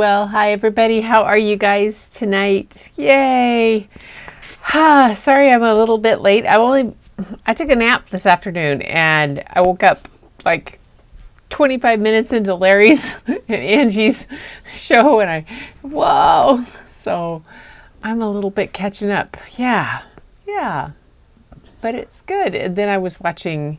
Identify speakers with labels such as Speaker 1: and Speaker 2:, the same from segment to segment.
Speaker 1: Well, hi everybody. How are you guys tonight? Yay! Sorry I'm a little bit late. I took a nap this afternoon and I woke up like 25 minutes into Larry's and Angie's show and whoa! So I'm a little bit catching up. Yeah. But it's good. And then I was watching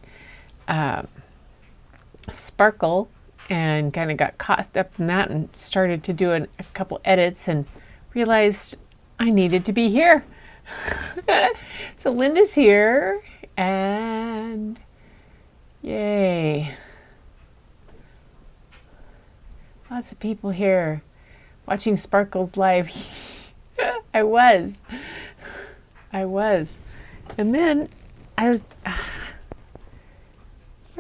Speaker 1: Sparkle and kind of got caught up in that and started to do a couple edits and realized I needed to be here. So Linda's here and yay. Lots of people here watching Sparkle's live. I was. And then I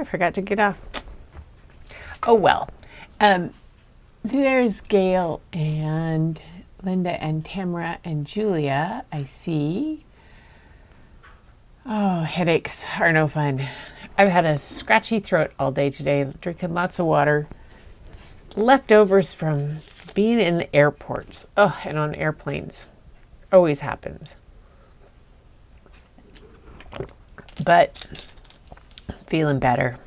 Speaker 1: forgot to get off. Oh well. There's Gail and Linda and Tamara and Julia, I see. Oh, headaches are no fun. I've had a scratchy throat all day today, drinking lots of water. It's leftovers from being in the airports. Oh, and on airplanes. Always happens. But feeling better.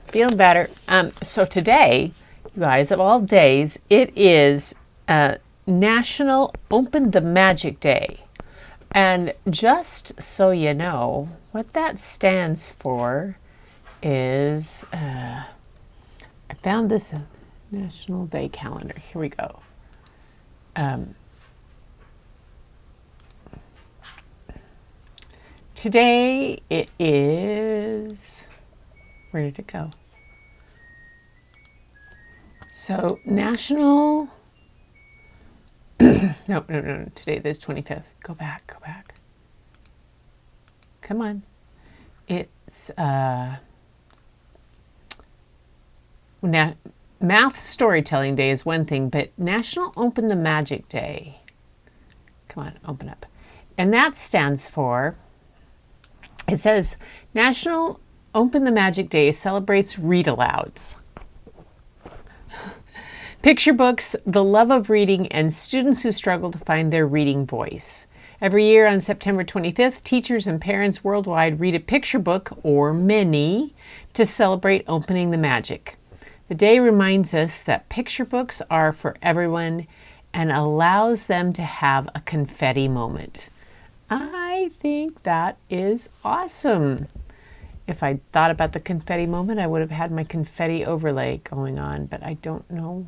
Speaker 1: So today, you guys, of all days, it is National Open the Magic Day. And just so you know, what that stands for is, I found this National Day calendar. Here we go. Today it is, where did it go? So National, no, today is 25th. Go back. Come on. It's Math Storytelling Day is one thing, but National Open the Magic Day. Come on, open up. And that stands for, it says, National Open the Magic Day celebrates read-alouds, picture books, the love of reading, and students who struggle to find their reading voice. Every year on September 25th, teachers and parents worldwide read a picture book, or many, to celebrate opening the magic. The day reminds us that picture books are for everyone and allows them to have a confetti moment. I think that is awesome. If I thought about the confetti moment, I would have had my confetti overlay going on, but I don't know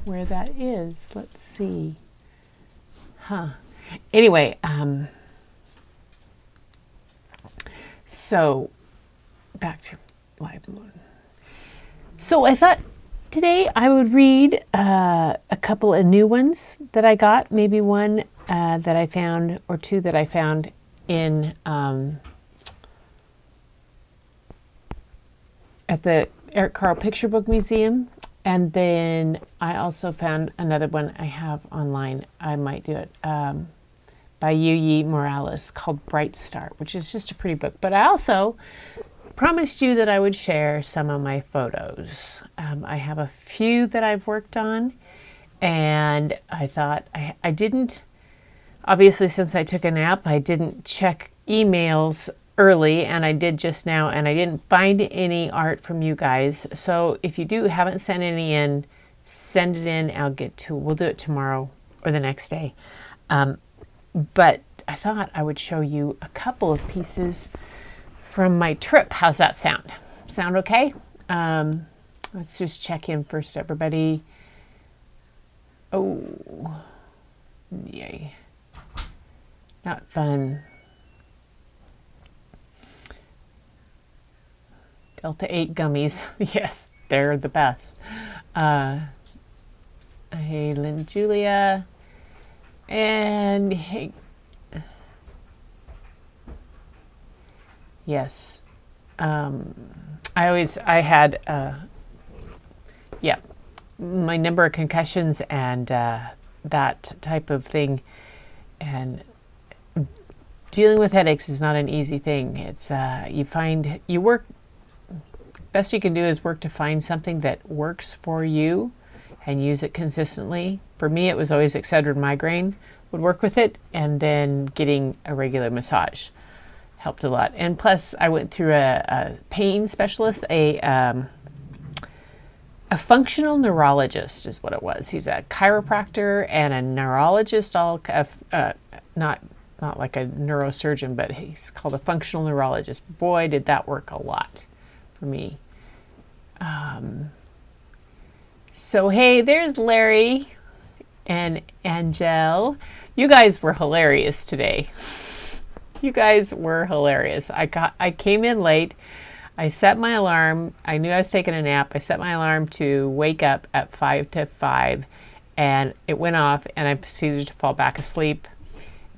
Speaker 1: where that is. Let's see. Anyway, so back to live mode. So I thought today I would read a couple of new ones that I got, maybe one that I found or two that I found in at the Eric Carle Picture Book Museum. And then I also found another one I have online. I might do it by Yuyi Morales called Bright Star, which is just a pretty book. But I also promised you that I would share some of my photos. I have a few that I've worked on, and I thought I didn't, obviously since I took a nap, I didn't check emails early, and I did just now, and I didn't find any art from you guys. So if you haven't sent any in, send it in. We'll do it tomorrow or the next day. But I thought I would show you a couple of pieces from my trip. How's that sound? Sound okay? Let's just check in first, everybody. Oh, yay. Not fun. Delta 8 gummies. Yes, they're the best. Hey, Lynn, Julia. And hey. Yes. I had, my number of concussions and that type of thing. And dealing with headaches is not an easy thing. It's, best you can do is work to find something that works for you and use it consistently. for me, it was always Excedrin migraine would work with it, and then getting a regular massage helped a lot. And plus, I went through a pain specialist, a functional neurologist is what it was. He's a chiropractor and a neurologist, all not like a neurosurgeon, but he's called a functional neurologist. Boy, did that work a lot for me. So hey, there's Larry and Angel. You guys were hilarious today. You guys were hilarious. I came in late. I set my alarm. I knew I was taking a nap. I set my alarm to wake up at 5 to 5, and it went off, and I proceeded to fall back asleep.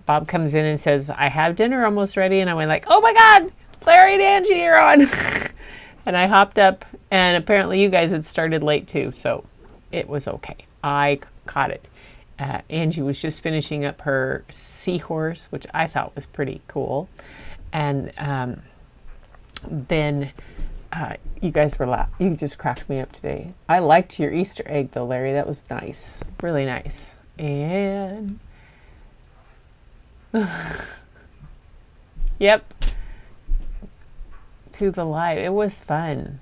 Speaker 1: Bob comes in and says, I have dinner almost ready, and I went like, oh my God, Larry and Angie are on. And I hopped up, and apparently you guys had started late too, so it was okay. I caught it. Angie was just finishing up her seahorse, which I thought was pretty cool. And then you guys were laughing. You just cracked me up today. I liked your Easter egg though, Larry. That was nice. Really nice. And yep. To the live. It was fun.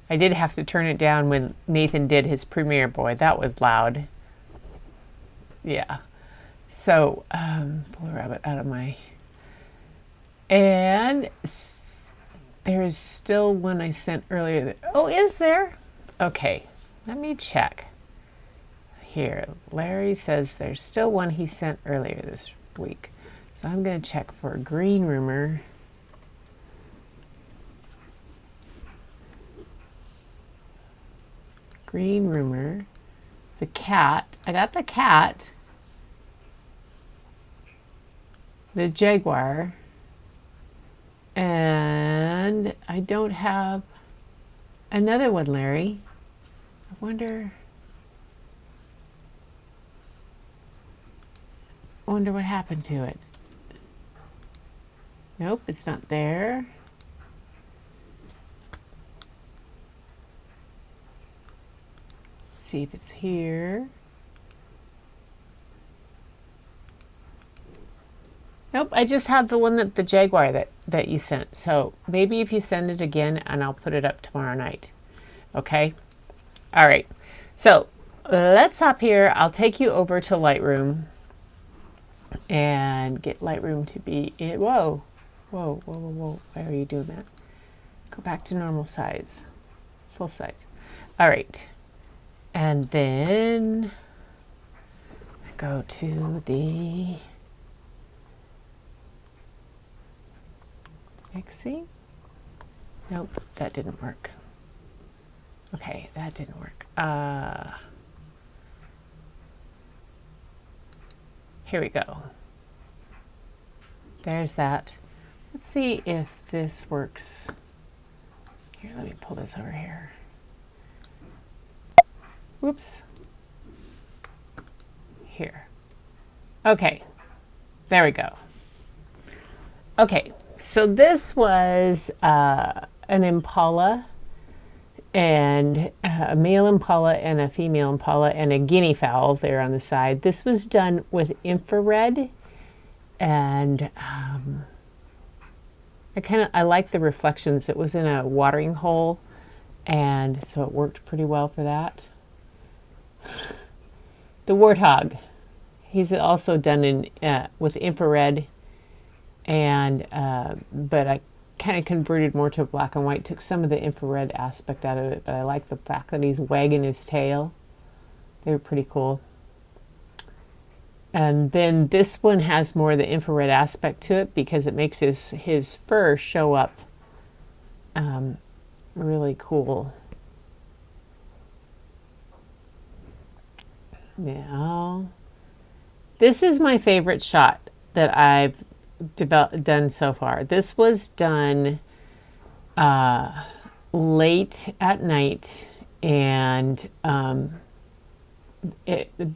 Speaker 1: I did have to turn it down when Nathan did his premiere. Boy, that was loud. Yeah. So, pull a rabbit out of my... And there is still one I sent earlier. Oh, is there? Okay. Let me check. Here. Larry says there's still one he sent earlier this week. So I'm going to check for Green Rumor. Green Rumor. The cat. I got the cat. The jaguar. And I don't have another one, Larry. I wonder what happened to it. Nope, it's not there. See if it's here. Nope, I just have the one that the jaguar that you sent. So maybe if you send it again, and I'll put it up tomorrow night. Okay? All right. So let's hop here. I'll take you over to Lightroom and get Lightroom to be in. Whoa. Whoa, whoa, whoa, whoa. Why are you doing that? Go back to normal size. Full size. All right. And then go to the Mixie. Nope, that didn't work. Okay, that didn't work. Here we go. There's that. Let's see if this works. Here, let me pull this over here. Whoops. Here. Okay. There we go. Okay. So this was an impala, and a male impala and a female impala and a guinea fowl there on the side. This was done with infrared, and I like the reflections. It was in a watering hole, and so it worked pretty well for that. The warthog, he's also done in with infrared, and but I kind of converted more to black and white, took some of the infrared aspect out of it, but I like the fact that he's wagging his tail. They were pretty cool. And then this one has more of the infrared aspect to it because it makes his fur show up really cool. Now, this is my favorite shot that I've done so far. This was done late at night, and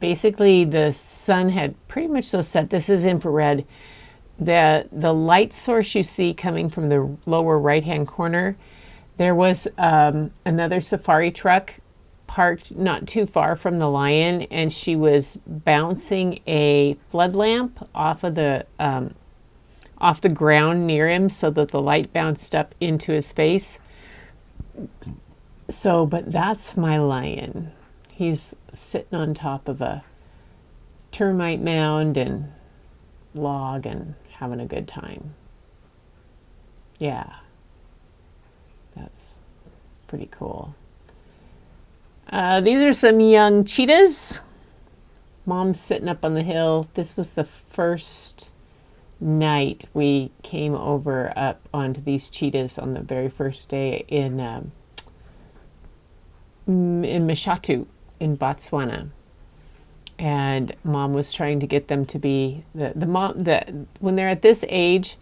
Speaker 1: basically the sun had pretty much so set. This is infrared. The light source you see coming from the lower right hand corner, there was another safari truck parked not too far from the lion, and she was bouncing a flood lamp off the ground near him so that the light bounced up into his face. So, but that's my lion. He's sitting on top of a termite mound and log and having a good time. Yeah, that's pretty cool. These are some young cheetahs. Mom's sitting up on the hill. This was the first night we came over up onto these cheetahs on the very first day in Mashatu in Botswana. And Mom was trying to get them to be when they're at this age,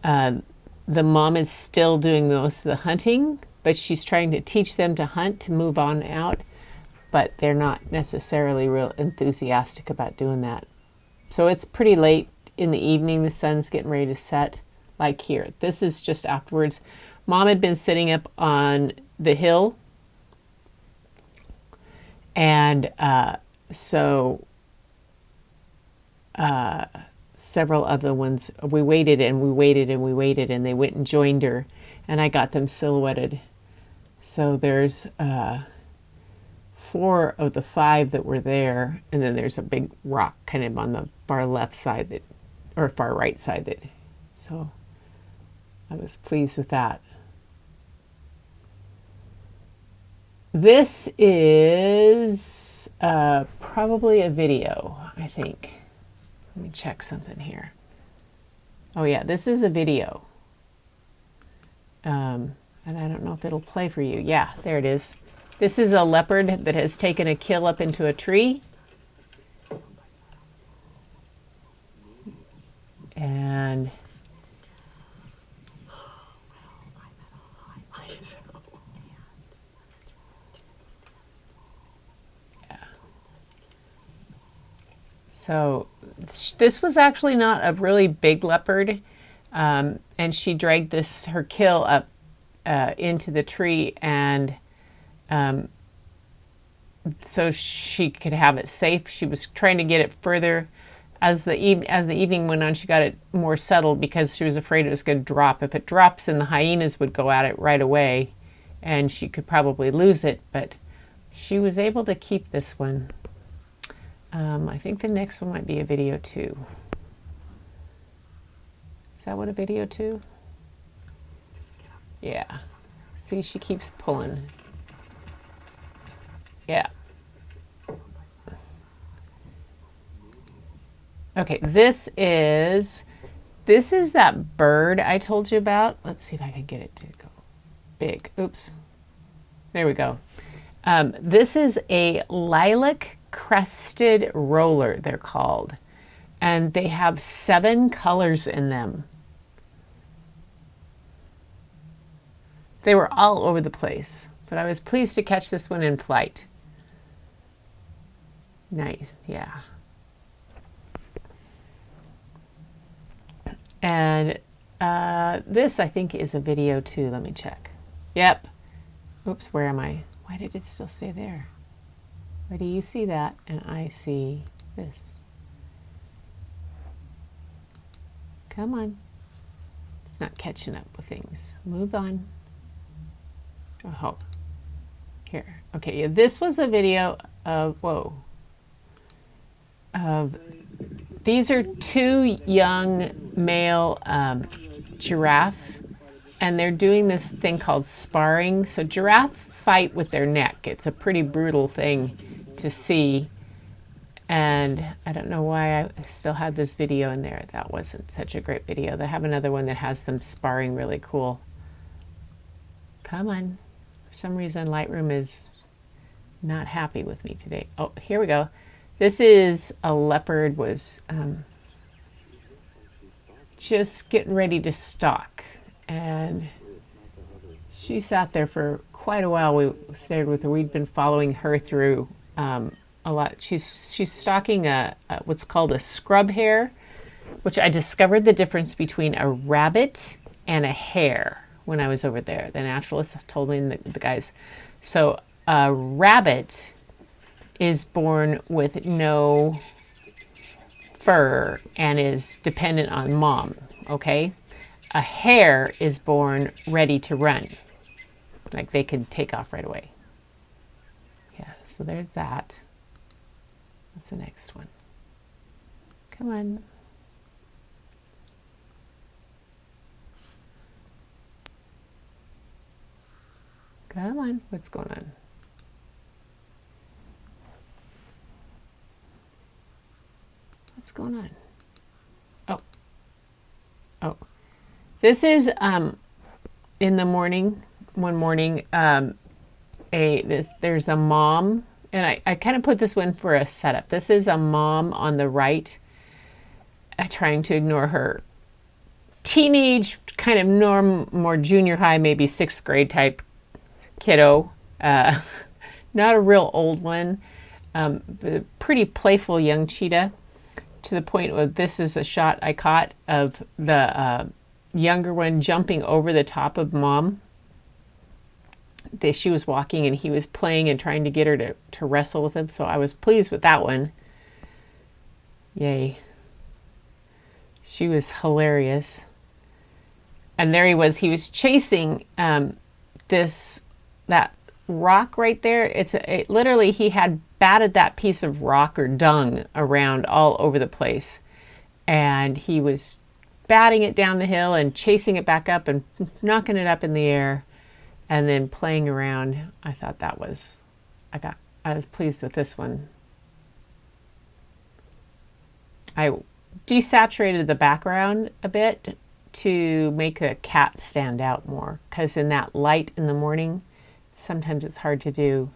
Speaker 1: the mom is still doing most of the hunting, but she's trying to teach them to hunt, to move on out, but they're not necessarily real enthusiastic about doing that. So it's pretty late in the evening. The sun's getting ready to set, like here. This is just afterwards. Mom had been sitting up on the hill, and several of the ones, we waited and we waited and we waited, and they went and joined her, and I got them silhouetted. So there's 4 of the 5 that were there, and then there's a big rock kind of on the far left side or far right side so I was pleased with that. This is probably a video, I think. Let me check something here. Oh yeah, this is a video. And I don't know if it'll play for you. Yeah, there it is. This is a leopard that has taken a kill up into a tree. And yeah. So this was actually not a really big leopard, and she dragged her kill up into the tree, and so she could have it safe. She was trying to get it further. As the evening went on, she got it more settled because she was afraid it was going to drop. If it drops, then the hyenas would go at it right away, and she could probably lose it. But she was able to keep this one. I think the next one might be a video too. Is that what a video too? Yeah. See, she keeps pulling. Yeah. Okay, this is that bird I told you about. Let's see if I can get it to go big. Oops. There we go. This is a lilac crested roller, they're called. And they have 7 colors in them. They were all over the place, but I was pleased to catch this one in flight. Nice, yeah. And this, I think, is a video too. Let me check. Yep. Oops, where am I? Why did it still stay there? Why do you see that and I see this? Come on. It's not catching up with things. Move on. Oh, here. Okay, yeah, this was a video of, these are 2 young male giraffe, and they're doing this thing called sparring. So giraffe fight with their neck. It's a pretty brutal thing to see, and I don't know why I still had this video in there. That wasn't such a great video. They have another one that has them sparring really cool. Come on. For some reason, Lightroom is not happy with me today. Oh, here we go. This is a leopard was just getting ready to stalk, and she sat there for quite a while. We stayed with her. We'd been following her through a lot. She's stalking what's called a scrub hare, which I discovered the difference between a rabbit and a hare when I was over there. The naturalist told me, the guys. So A rabbit is born with no fur and is dependent on mom, okay? A hare is born ready to run. Like they could take off right away. Yeah, so there's that. What's the next one? Come on. Come on, what's going on? What's going on? Oh. This is in the morning, one morning, there's a mom, and I kind of put this one for a setup. This is a mom on the right trying to ignore her teenage, kind of more junior high, maybe 6th grade type kiddo. Not a real old one. Pretty playful young cheetah, to the point where this is a shot I caught of the younger one jumping over the top of mom. She was walking and he was playing and trying to get her to wrestle with him. So I was pleased with that one. Yay. She was hilarious. And there he was chasing that rock right there. Literally he had batted that piece of rock or dung around all over the place. And he was batting it down the hill and chasing it back up and knocking it up in the air and then playing around. I thought that was, I was pleased with this one. I desaturated the background a bit to make the cat stand out more, because in that light in the morning, sometimes it's hard to do.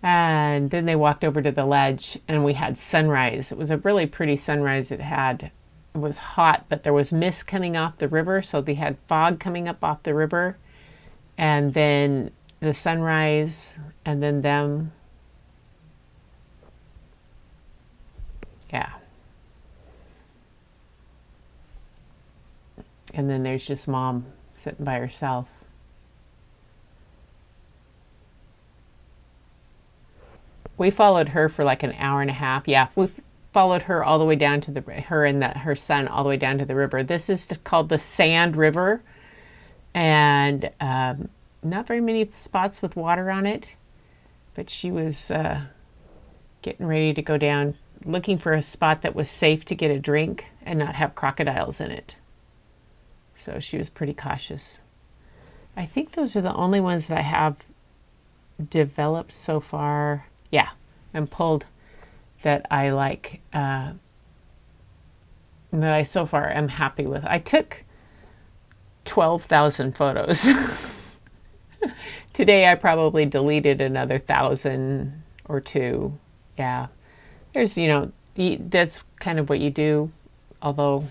Speaker 1: And then they walked over to the ledge and we had sunrise. It was a really pretty sunrise. It was hot, but there was mist coming off the river. So they had fog coming up off the river, and then the sunrise, and then them. Yeah. And then there's just mom sitting by herself. We followed her for like an hour and a half. Yeah, we followed her all the way down to her son all the way down to the river. This is called the Sand River, and not very many spots with water on it, but she was getting ready to go down, looking for a spot that was safe to get a drink and not have crocodiles in it. So she was pretty cautious. I think those are the only ones that I have developed so far. Yeah, and pulled that I like, that I so far am happy with. I took 12,000 photos. Today I probably deleted another 1,000 or 2. Yeah, there's, that's kind of what you do. Although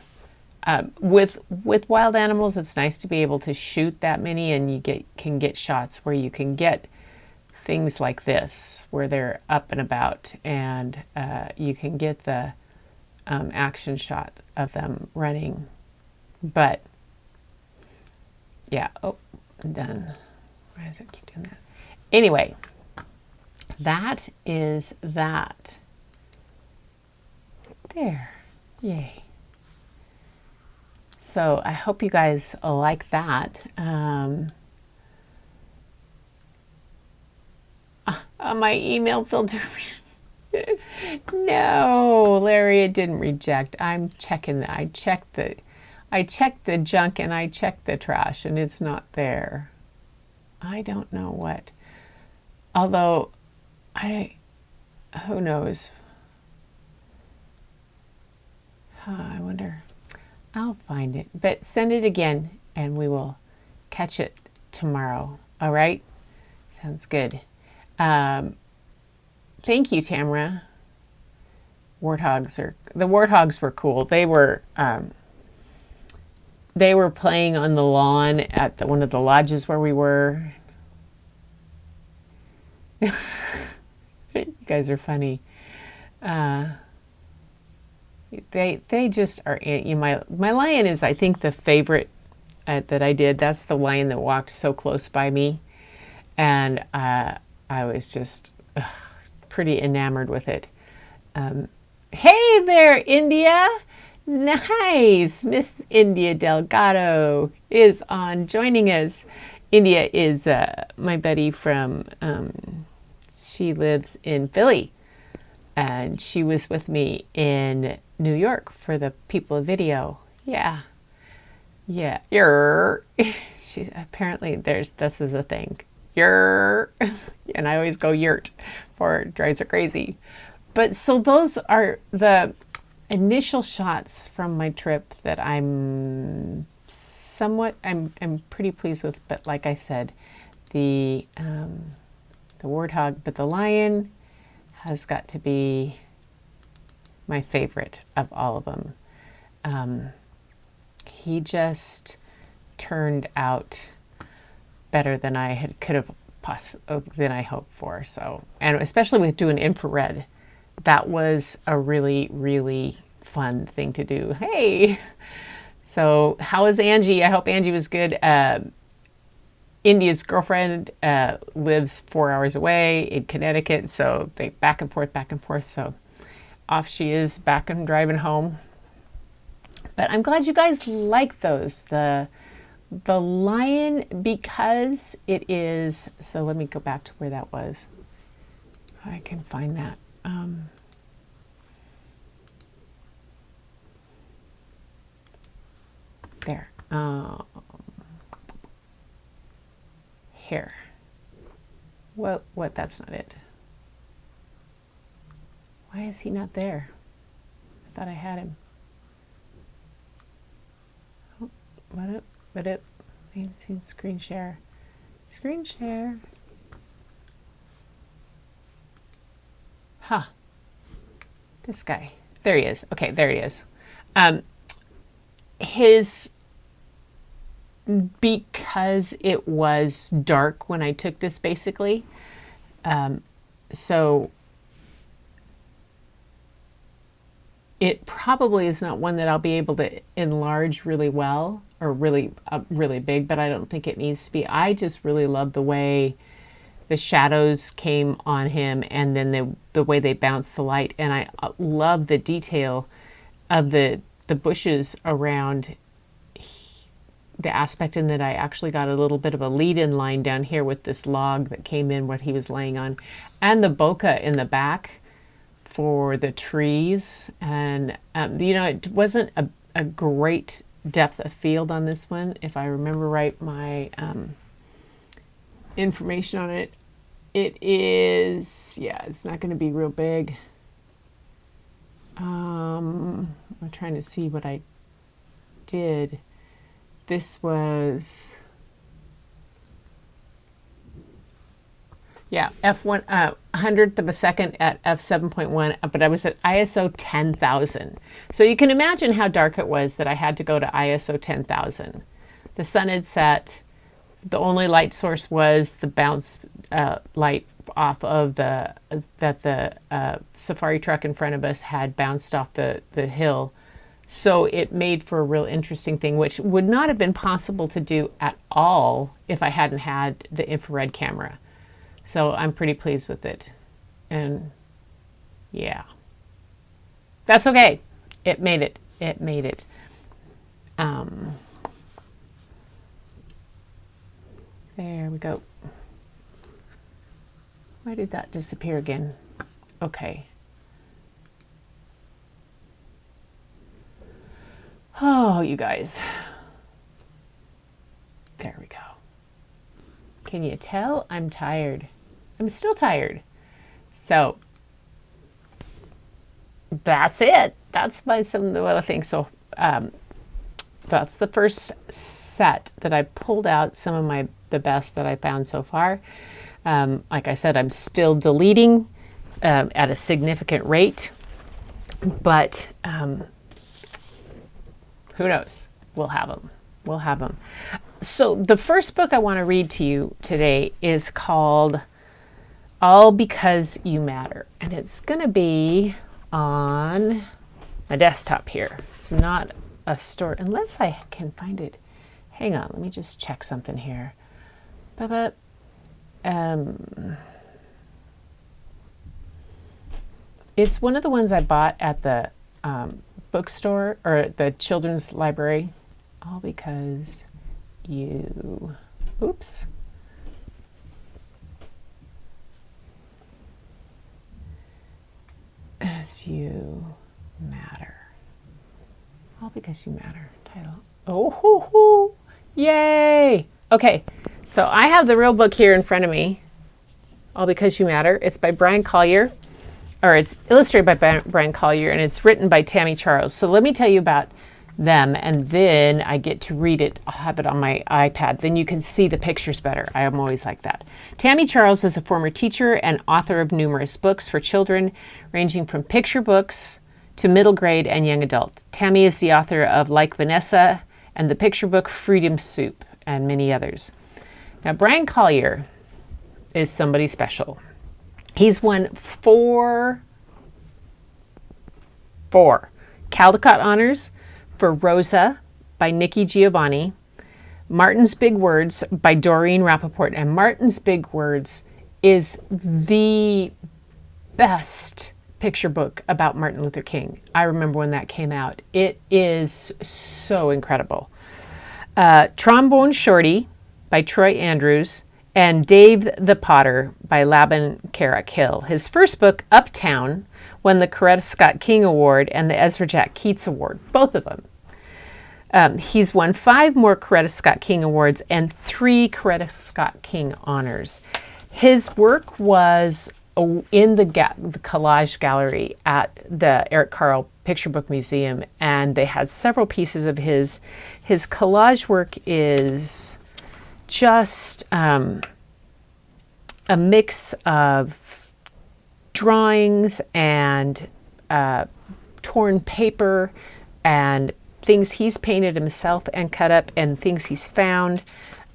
Speaker 1: with wild animals, it's nice to be able to shoot that many, and you can get shots where you can get things like this, where they're up and about, and you can get the action shot of them running. But yeah, I'm done. Why does it keep doing that? Anyway, that is that. There, yay. So I hope you guys like that. My email filter. No, Larry, it didn't reject. I'm checking that. I checked the junk and I checked the trash, and it's not there. I don't know what. Although, who knows? I wonder. I'll find it. But send it again, and we will catch it tomorrow. All right? Sounds good. Thank you, Tamara. The warthogs were cool. They were playing on the lawn at one of the lodges where we were. You guys are funny. They just are. My lion is, I think, the favorite that I did. That's the lion that walked so close by me, and I was just pretty enamored with it. Hey there, India! Nice! Miss India Delgado is on joining us. India is my buddy from, she lives in Philly. And she was with me in New York for the People Video. Yeah. Yeah. Yer. She's apparently this is a thing. Yer. And I always go yurt for it drives her crazy. But so those are the initial shots from my trip that I'm pretty pleased with. But like I said, the warthog, but the lion has got to be my favorite of all of them. He just turned out better than I than I hoped for. So, and especially with doing infrared, that was a really, really fun thing to do. Hey, so how is Angie? I hope Angie was good. India's girlfriend lives 4 hours away in Connecticut, so they back and forth. So off she is, back and driving home. But I'm glad you guys like those. The lion, because it is. So let me go back to where that was. I can find that. There. Here. What? That's not it. Why is he not there? I thought I had him. Oh, what up? I haven't seen screen share. Screen share. Huh. This guy. There he is. Okay, there he is. Because it was dark when I took this, basically. So it probably is not one that I'll be able to enlarge really well or really big, but I don't think it needs to be. I just really love the way the shadows came on him, and then the way they bounced the light. And I love the detail of the bushes around the aspect in that I actually got a little bit of a lead-in line down here with this log that came in what he was laying on, and the bokeh in the back for the trees. And it wasn't a great depth of field on this one, if I remember right. My information on it, it's not going to be real big. I'm trying to see what I did. This was, f1 100th of a second at f7.1, but I was at ISO 10,000. So you can imagine how dark it was that I had to go to ISO 10,000. The sun had set. The only light source was the bounce light off of the safari truck in front of us had bounced off the hill. So it made for a real interesting thing, which would not have been possible to do at all if I hadn't had the infrared camera. So I'm pretty pleased with it. And yeah, that's okay. It made it. There we go. Why did that disappear again? Okay. Oh, you guys. There we go. Can you tell I'm tired? I'm still tired. So that's it. That's some little things. So that's the first set that I pulled out, some of the best that I found so far. Like I said, I'm still deleting at a significant rate, but who knows? We'll have them. So the first book I want to read to you today is called All Because You Matter. And it's going to be on my desktop here. It's not a store, unless I can find it. Hang on, let me just check something here. It's one of the ones I bought at the bookstore or the children's library, all because you, oops. As you matter. All because you matter. Title. Oh, hoo, hoo. Yay! Okay, so I have the real book here in front of me. All Because You Matter. It's by Brian Collier, or it's illustrated by Brian Collier, and it's written by Tammy Charles. So let me tell you about them, and then I get to read it. I'll have it on my iPad. Then you can see the pictures better. I am always like that. Tammy Charles is a former teacher and author of numerous books for children, ranging from picture books to middle grade and young adult. Tammy is the author of Like Vanessa and the picture book Freedom Soup, and many others. Now, Brian Collier is somebody special. He's won four Caldecott honors for Rosa by Nikki Giovanni, Martin's Big Words by Doreen Rappaport. And Martin's Big Words is the best picture book about Martin Luther King. I remember when that came out. It is so incredible. Trombone Shorty by Troy Andrews, and Dave the Potter by Laban Carrick Hill. His first book, Uptown, won the Coretta Scott King Award and the Ezra Jack Keats Award, both of them. He's won 5 more Coretta Scott King Awards and 3 Coretta Scott King honors. His work was in the collage gallery at the Eric Carle Picture Book Museum, and they had several pieces of his. His collage work is just a mix of drawings and torn paper and things he's painted himself and cut up and things he's found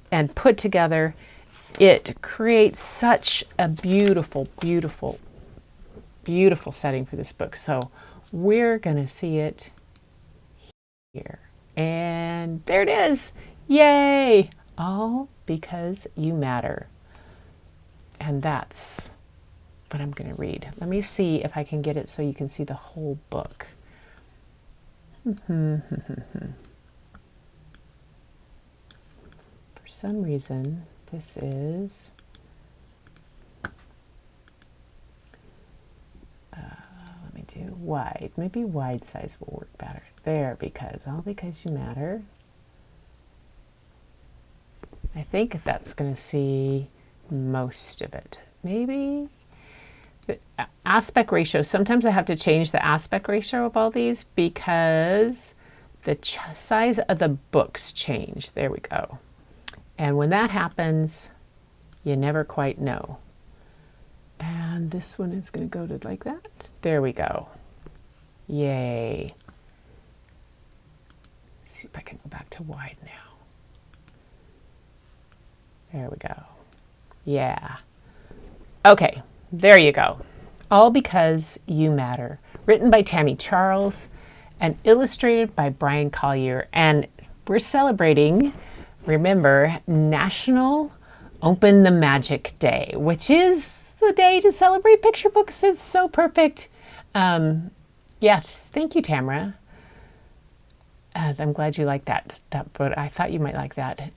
Speaker 1: and put together. It creates such a beautiful, beautiful, beautiful setting for this book. So we're going to see it here. And there it is. Yay! All Because You Matter. And that's what I'm going to read. Let me see if I can get it so you can see the whole book. For some reason, this is let me do wide. Maybe wide size will work better. There, because All Because You Matter. I think that's going to see most of it. Maybe the aspect ratio. Sometimes I have to change the aspect ratio of all these because the size of the books change. There we go. And when that happens, you never quite know. And this one is going to go to like that. There we go. Yay. Let's see if I can go back to wide now. There we go. Yeah. Okay, there you go. All Because You Matter. Written by Tammy Charles and illustrated by Brian Collier. And we're celebrating, remember, National Open the Magic Day, which is the day to celebrate picture books. It's so perfect. Yes, thank you, Tamara. I'm glad you like that book. I thought you might like that.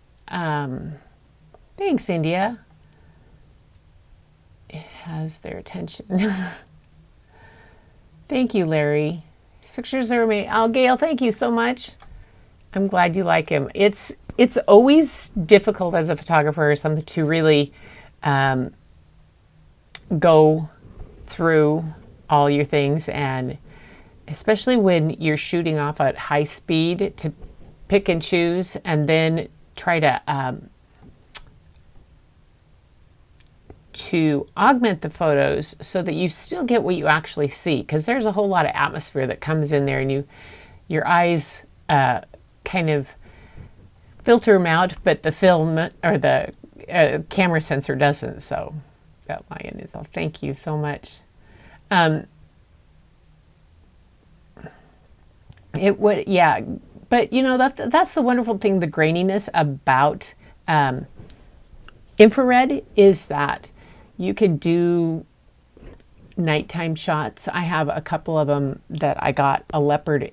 Speaker 1: Thanks, India. It has their attention. Thank you, Larry. These pictures are amazing. Oh, Gail, thank you so much. I'm glad you like him. It's always difficult as a photographer or something to really go through all your things, and especially when you're shooting off at high speed, to pick and choose and then try to augment the photos so that you still get what you actually see, because there's a whole lot of atmosphere that comes in there, and your eyes kind of filter them out, but the film or the camera sensor doesn't. So that lion is all. Thank you so much. It would, yeah, but you know, that's the wonderful thing. The graininess about infrared is that you could do nighttime shots. I have a couple of them that I got a leopard,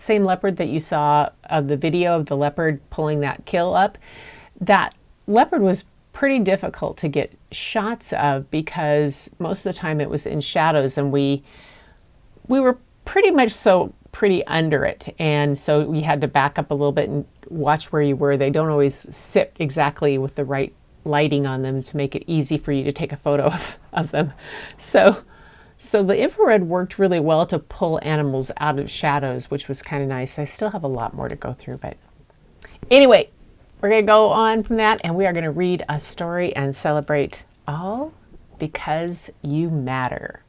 Speaker 1: same leopard that you saw of the video of the leopard pulling that kill up. That leopard was pretty difficult to get shots of because most of the time it was in shadows, and we were pretty under it, and so we had to back up a little bit and watch where you were. They don't always sit exactly with the right lighting on them to make it easy for you to take a photo of them. So the infrared worked really well to pull animals out of shadows, which was kind of nice. I still have a lot more to go through, but anyway, we're going to go on from that, and we are going to read a story and celebrate all because you matter.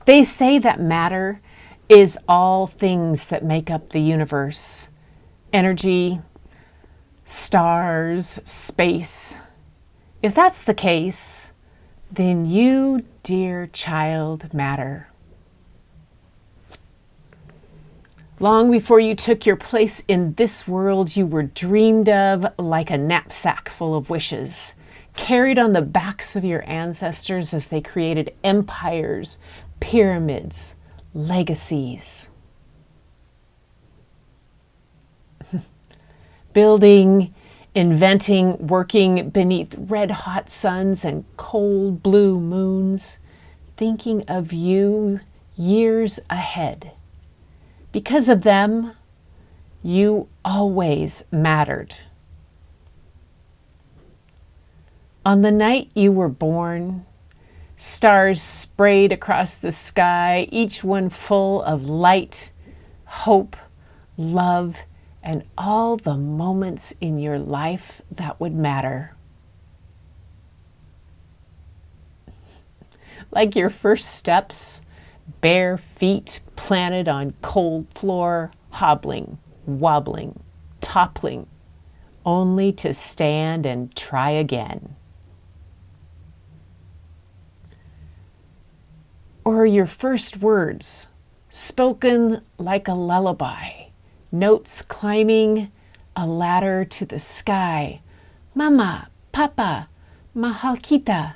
Speaker 1: They say that matter is all things that make up the universe. Energy, stars, space. If that's the case, then you, dear child, matter. Long before you took your place in this world, you were dreamed of like a knapsack full of wishes, carried on the backs of your ancestors as they created empires, pyramids, legacies. Building, inventing, working beneath red-hot suns and cold blue moons, thinking of you years ahead. Because of them, you always mattered. On the night you were born, stars sprayed across the sky, each one full of light, hope, love, and all the moments in your life that would matter. Like your first steps, bare feet planted on cold floor, hobbling, wobbling, toppling, only to stand and try again. Or your first words, spoken like a lullaby, notes climbing a ladder to the sky. Mama, Papa, mahal kita.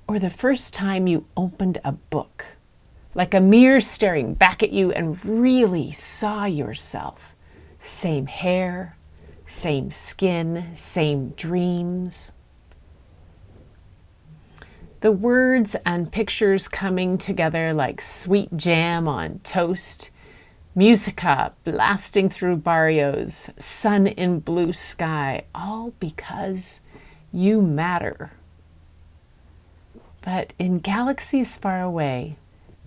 Speaker 1: Or the first time you opened a book, like a mirror staring back at you and really saw yourself. Same hair, same skin, same dreams. The words and pictures coming together like sweet jam on toast, musica blasting through barrios, sun in blue sky, all because you matter. But in galaxies far away,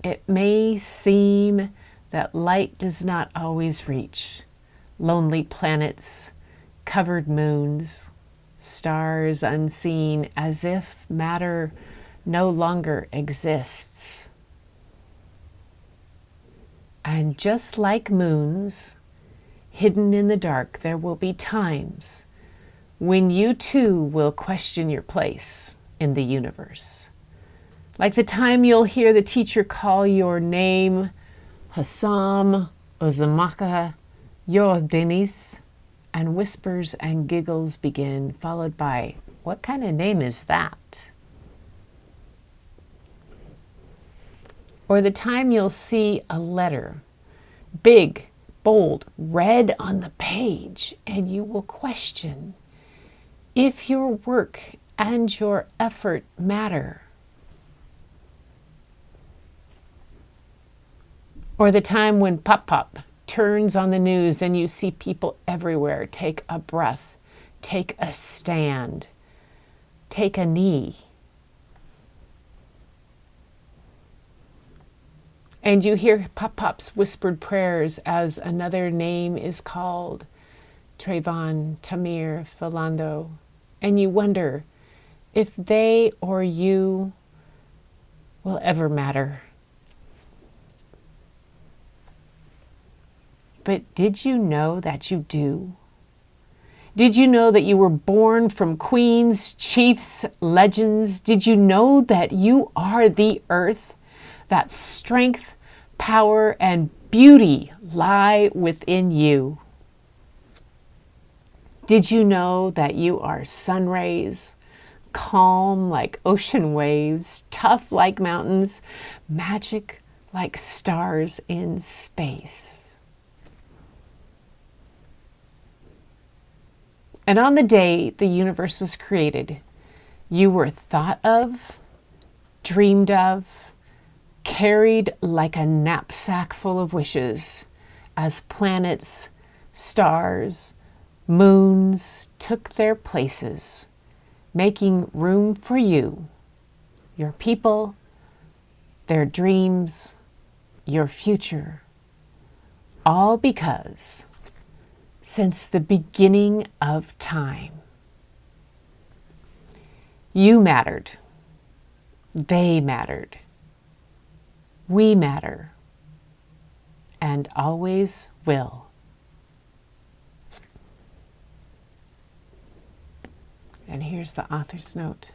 Speaker 1: it may seem that light does not always reach. Lonely planets, covered moons, stars unseen, as if matter no longer exists. And just like moons, hidden in the dark, there will be times when you too will question your place in the universe. Like the time you'll hear the teacher call your name, Howm, Uzumaka, Yo Denis, and whispers and giggles begin, followed by, what kind of name is that? Or the time you'll see a letter, big, bold, red on the page, and you will question if your work and your effort matter. Or the time when Pop turns on the news and you see people everywhere take a breath, take a stand, take a knee. And you hear Pop's whispered prayers as another name is called, Trayvon, Tamir, Philando, and you wonder if they or you will ever matter. But did you know that you do? Did you know that you were born from queens, chiefs, legends? Did you know that you are the earth? That strength, power, and beauty lie within you. Did you know that you are sun rays, calm like ocean waves, tough like mountains, magic like stars in space? And on the day the universe was created, you were thought of, dreamed of, carried like a knapsack full of wishes as planets, stars, moons took their places, making room for you, your people, their dreams, your future, all because since the beginning of time, you mattered, they mattered, we matter, and always will. And here's the author's note.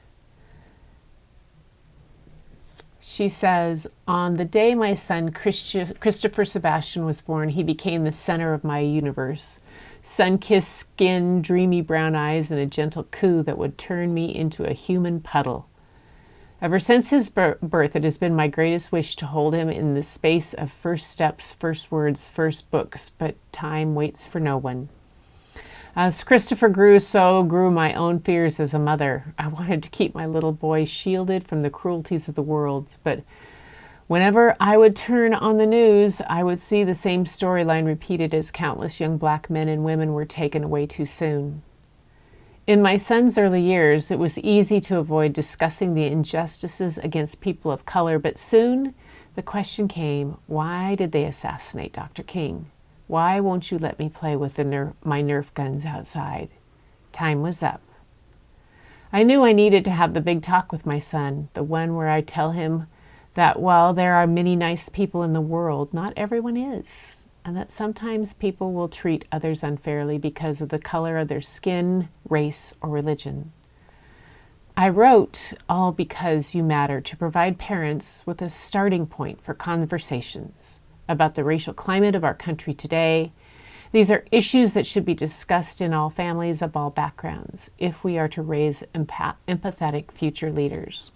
Speaker 1: She says, on the day my son Christopher Sebastian was born, he became the center of my universe. Sun-kissed skin, dreamy brown eyes, and a gentle coo that would turn me into a human puddle. Ever since his birth, it has been my greatest wish to hold him in the space of first steps, first words, first books, but time waits for no one. As Christopher grew, so grew my own fears as a mother. I wanted to keep my little boy shielded from the cruelties of the world, but whenever I would turn on the news, I would see the same storyline repeated as countless young black men and women were taken away too soon. In my son's early years, it was easy to avoid discussing the injustices against people of color, but soon the question came, why did they assassinate Dr. King? Why won't you let me play with my Nerf guns outside? Time was up. I knew I needed to have the big talk with my son, the one where I tell him that while there are many nice people in the world, not everyone is, and that sometimes people will treat others unfairly because of the color of their skin, race, or religion. I wrote All Because You Matter to provide parents with a starting point for conversations about the racial climate of our country today. These are issues that should be discussed in all families of all backgrounds if we are to raise empathetic future leaders.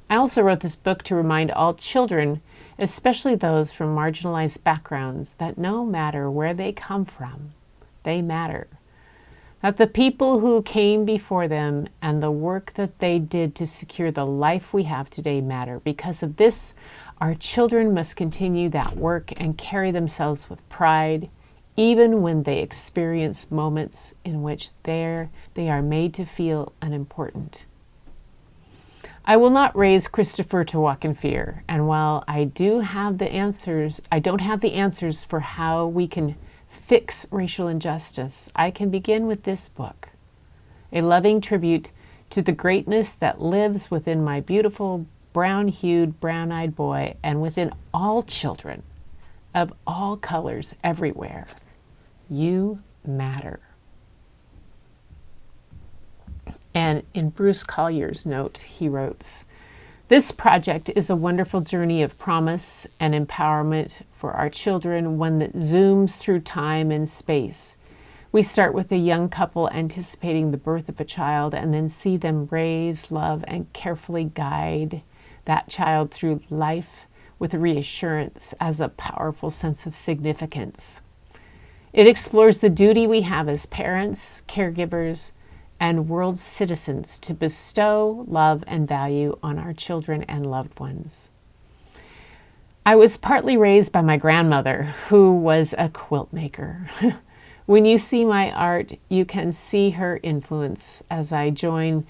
Speaker 1: I also wrote this book to remind all children, especially those from marginalized backgrounds, that no matter where they come from, they matter. That the people who came before them and the work that they did to secure the life we have today matter. Because of this, our children must continue that work and carry themselves with pride, even when they experience moments in which they are made to feel unimportant. I will not raise Christopher to walk in fear, and while I don't have the answers for how we can fix racial injustice, I can begin with this book, a loving tribute to the greatness that lives within my beautiful brown-hued, brown-eyed boy and within all children of all colors everywhere. You matter. And in Bruce Collier's note, he wrote, this project is a wonderful journey of promise and empowerment for our children, one that zooms through time and space. We start with a young couple anticipating the birth of a child and then see them raise, love, and carefully guide that child through life with reassurance as a powerful sense of significance. It explores the duty we have as parents, caregivers, and world citizens to bestow love and value on our children and loved ones. I was partly raised by my grandmother, who was a quilt maker. When you see my art, you can see her influence as I join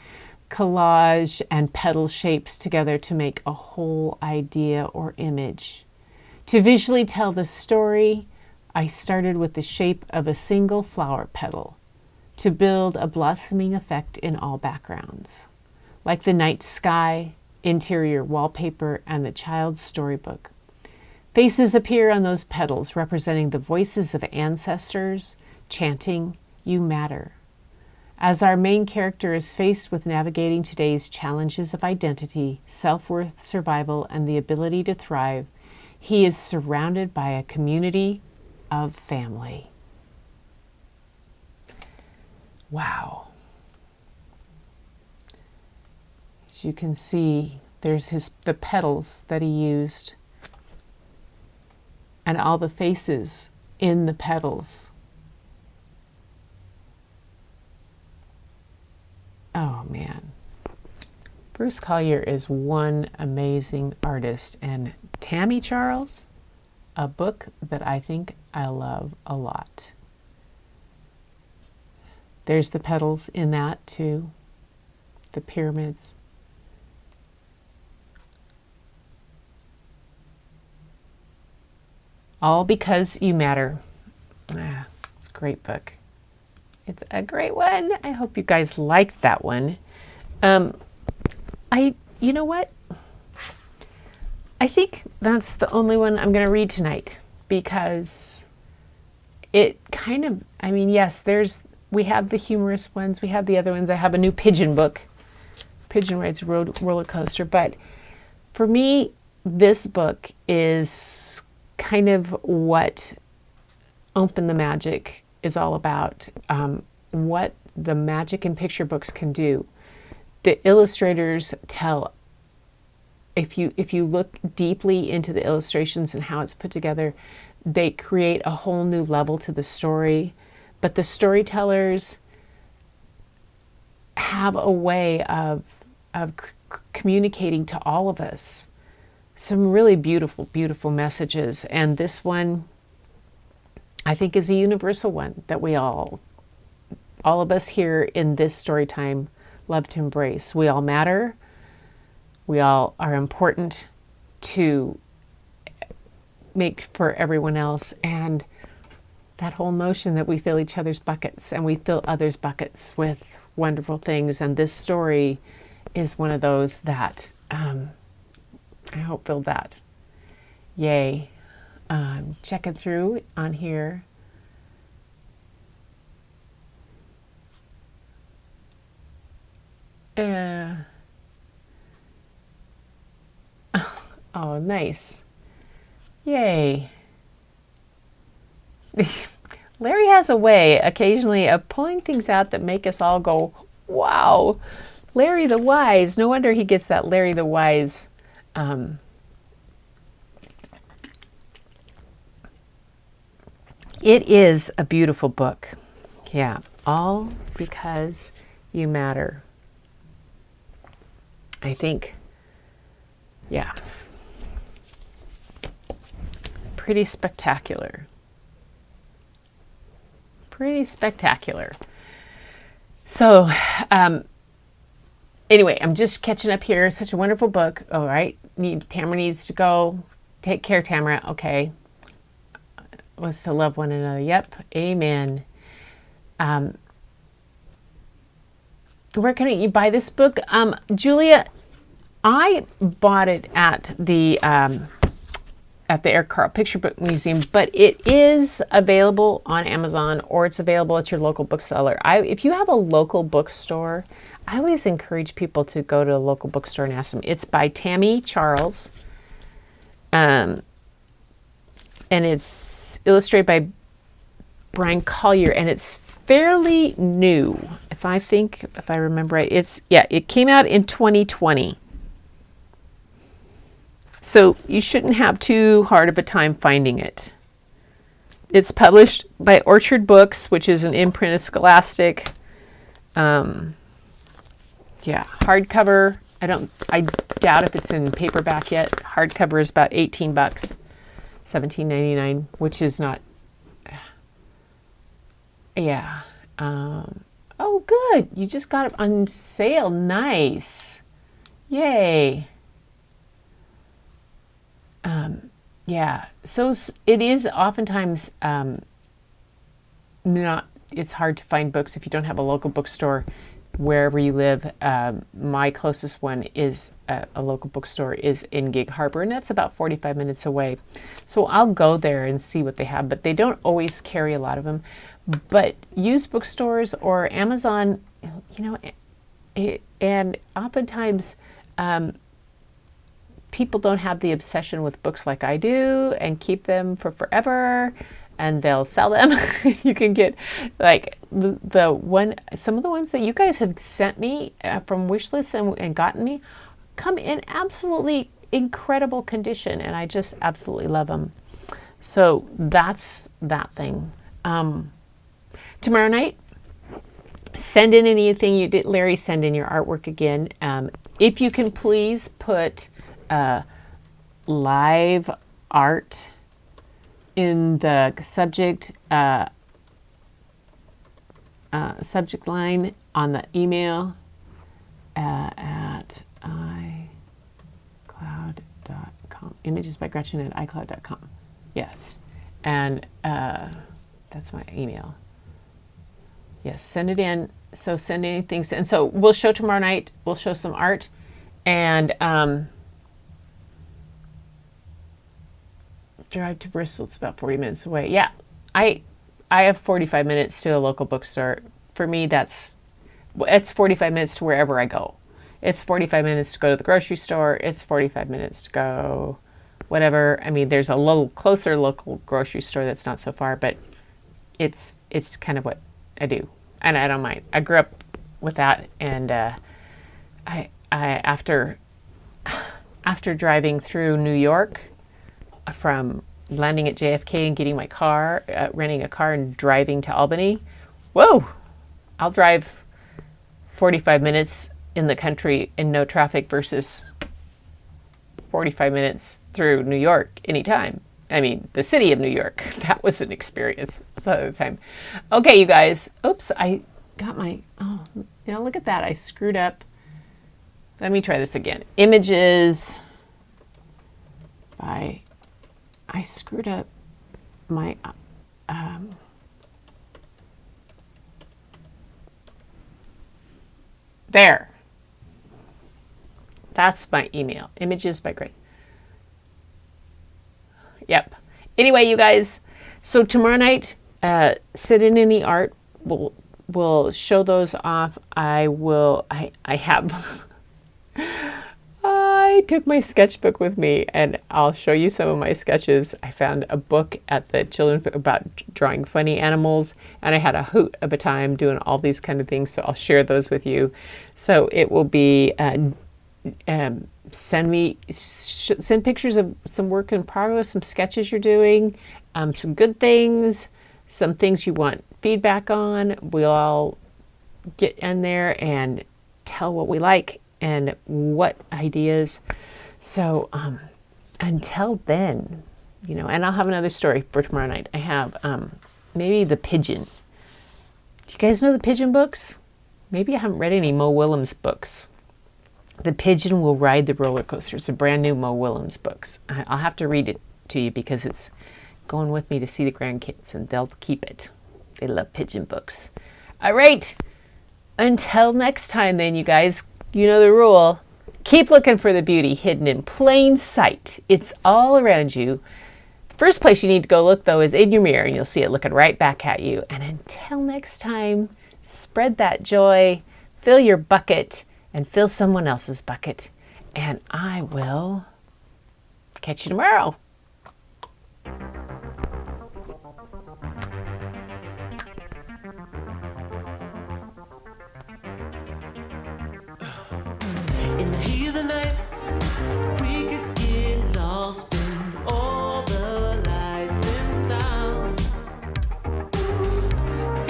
Speaker 1: collage and petal shapes together to make a whole idea or image. To visually tell the story, I started with the shape of a single flower petal to build a blossoming effect in all backgrounds, like the night sky, interior wallpaper, and the child's storybook. Faces appear on those petals representing the voices of ancestors chanting, "You matter." As our main character is faced with navigating today's challenges of identity, self-worth, survival, and the ability to thrive, he is surrounded by a community of family. Wow. As you can see, there's the petals that he used and all the faces in the petals. Oh man. Bruce Collier is one amazing artist, and Tammy Charles, a book that I think I love a lot. There's the petals in that too, the pyramids. All Because You Matter. It's a great book. It's a great one. I hope you guys liked that one. You know what? I think that's the only one I'm going to read tonight, because it kind of, I mean, yes, we have the humorous ones, we have the other ones. I have a new Pigeon book, Pigeon Rides Roller Coaster, but for me, this book is kind of what Open the Magic is all about, what the magic in picture books can do. The illustrators tell, if you look deeply into the illustrations and how it's put together, they create a whole new level to the story. But the storytellers have a way of communicating to all of us some really beautiful, beautiful messages. And this one, I think, is a universal one that we all of us here in this story time love to embrace. We all matter. We all are important to make for everyone else. And that whole notion that we fill each other's buckets and we fill others' buckets with wonderful things. And this story is one of those that I hope filled that. Yay. Checking through on here. Oh, nice. Yay. Larry has a way occasionally of pulling things out that make us all go, wow. Larry the Wise. No wonder he gets that Larry the Wise. It is a beautiful book. Yeah. All Because You Matter. I think, yeah. Pretty spectacular. Pretty spectacular. So, anyway, I'm just catching up here. Such a wonderful book. All right. Tamara needs to go. Take care, Tamara. Okay. Was to love one another. Yep. Amen. Where can you buy this book? Julia, I bought it at the Eric Carle Picture Book Museum, but it is available on Amazon, or it's available at your local bookseller. If you have a local bookstore, I always encourage people to go to a local bookstore and ask them. It's by Tammy Charles, and it's illustrated by Brian Collier, and it's fairly new. If I remember right, it came out in 2020. So you shouldn't have too hard of a time finding it. It's published by Orchard Books, which is an imprint of Scholastic. Hardcover. I doubt if it's in paperback yet. Hardcover is about $18, $17.99, which is not. Yeah. Oh, good. You just got it on sale. Nice. Yay. Yeah. So it is oftentimes it's hard to find books if you don't have a local bookstore wherever you live. My closest one is a local bookstore is in Gig Harbor, and that's about 45 minutes away. So I'll go there and see what they have, but they don't always carry a lot of them. But used bookstores or Amazon, and oftentimes people don't have the obsession with books like I do and keep them for forever. and they'll sell them. You can get like some of the ones that you guys have sent me from Wishlist and gotten me come in absolutely incredible condition, and I just absolutely love them. So that's that thing. Tomorrow night, send in anything you did, Larry. Send in your artwork again. If you can, please put live art in the subject line on the email at iCloud.com. Images by Gretchen at iCloud.com. Yes. And that's my email. Yes, send it in. So send anything. And so we'll show tomorrow night. We'll show some art. And drive to Bristol. It's about 40 minutes away. Yeah, I have 45 minutes to a local bookstore. For me, it's 45 minutes to wherever I go. It's 45 minutes to go to the grocery store. It's 45 minutes to go whatever. I mean, there's a little closer local grocery store that's not so far, but it's kind of what I do, and I don't mind. I grew up with that, and I after driving through New York, from landing at JFK and getting my car, renting a car and driving to Albany, whoa, I'll drive 45 minutes in the country in no traffic versus 45 minutes through New York anytime. I mean, the city of New York, that was an experience some other time. Okay, you guys, oops, I got look at that, I screwed up. Let me try this again. Images by, I screwed up my, there. That's my email. Images by Gretchen. Yep. Anyway, you guys, so tomorrow night, sit in any art. We'll show those off. I have, I took my sketchbook with me, and I'll show you some of my sketches. I found a book at the children about drawing funny animals, and I had a hoot of a time doing all these kind of things, so I'll share those with you. So it will be, send pictures of some work in progress, some sketches you're doing, some good things, some things you want feedback on. We'll all get in there and tell what we like and what ideas. So until then, and I'll have another story for tomorrow night. I have maybe the pigeon. Do you guys know the pigeon books? Maybe I haven't read any Mo Willems books. The Pigeon Will Ride the Roller Coaster. It's a brand new Mo Willems books. I'll have to read it to you because it's going with me to see the grandkids, and they'll keep it. They love pigeon books. All right. Until next time then, you guys, you know the rule. Keep looking for the beauty hidden in plain sight. It's all around you. First place you need to go look, though, is in your mirror, and you'll see it looking right back at you. And until next time, spread that joy, fill your bucket, and fill someone else's bucket. And I will catch you tomorrow.
Speaker 2: In the heat of the night, we could get lost in all the lights and sounds.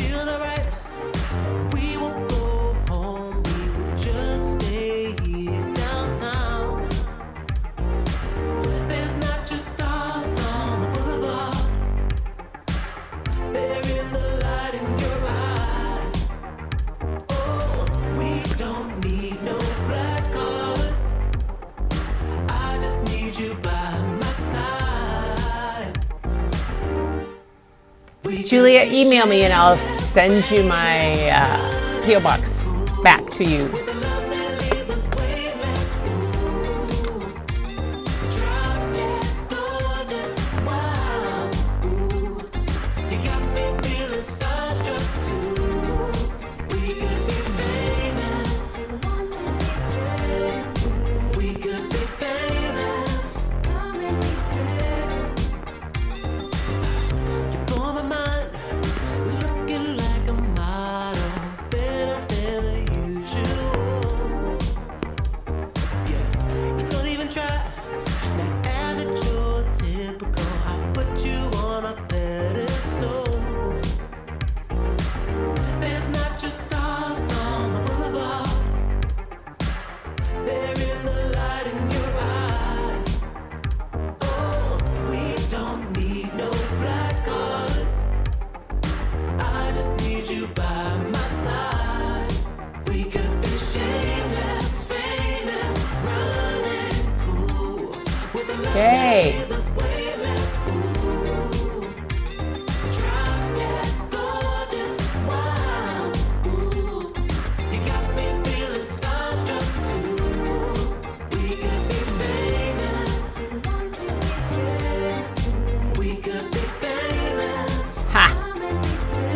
Speaker 2: Feeling alright, we won't go home, we will just stay here downtown. There's not just stars on the boulevard, they're in the light in your eyes. Oh, we don't need no black cards, I just need you by my side.
Speaker 1: Julia, email me and I'll send you my P.O. box back to you.
Speaker 2: You're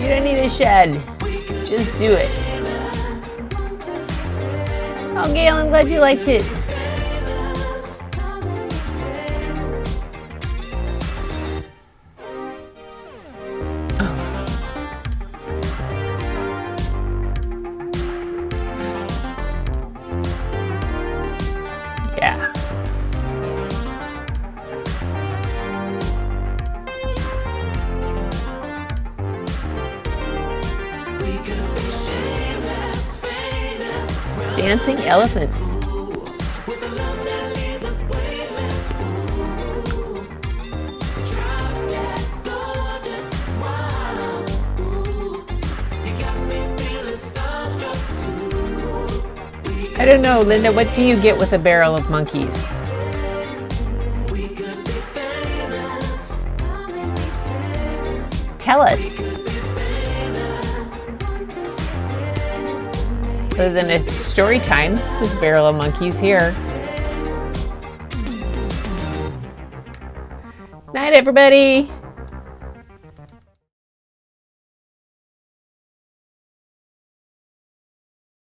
Speaker 1: You don't need a shed. Just do it. Oh, Gail, I'm glad you liked it. Yeah. Dancing elephants. I don't know, Linda, what do you get with a barrel of monkeys? Tell us. Other than it's story time, this barrel of monkeys here. Night, everybody.